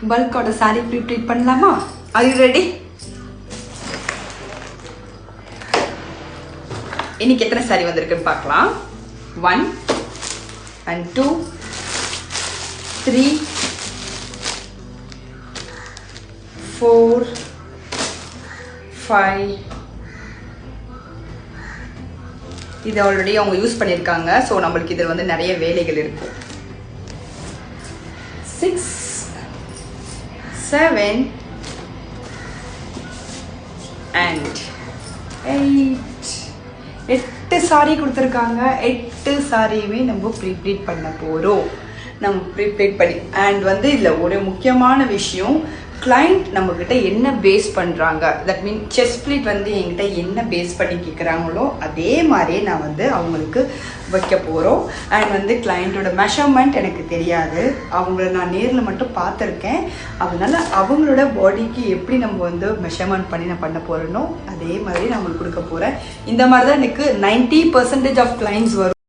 பல்கோட sorry pre-pleat பண்ணலாமா? Are you ready? இன்னைக்கு எத்தனை சாரி வந்திருக்குன்னு பார்க்கலாம். 1 and 2 3 4 5. இது ஆல்ரெடி அவங்க யூஸ் பண்ணியிருக்காங்க. ஸோ நம்மளுக்கு இதில் வந்து நிறைய வேலைகள் இருக்கும். 6 7 and 8. 8 சாரி கொடுத்துருக்காங்க. 8 சாரியுமே நம்ம ப்ரீப்ளீட் பண்ண போகிறோம். நம்ம ப்ரீப்ளீட் பண்ணி அண்ட் வந்து இதில் ஒரு முக்கியமான விஷயம், கிளைண்ட் நம்மக்கிட்ட என்ன பேஸ் பண்ணுறாங்க, தட் மீன் செஸ்ட் ப்ளீட் வந்து என்கிட்ட என்ன பேஸ் பண்ணி கேட்குறாங்களோ அதே மாதிரியே நான் வந்து அவங்களுக்கு வைக்க போகிறோம். அண்ட் வந்து கிளைண்ட்டோட மெஷர்மெண்ட் எனக்கு தெரியாது, அவங்கள நான் நேரில் மட்டும் பார்த்துருக்கேன். அதனால அவங்களோட பாடிக்கு எப்படி நம்ம வந்து மெஷர்மெண்ட் பண்ணி நான் பண்ண போகிறேனோ அதே மாதிரி நான் அவங்களுக்கு கொடுக்க போகிறேன். இந்த மாதிரி தான் எனக்கு 90% ஆஃப் கிளைண்ட்ஸ் வரும்.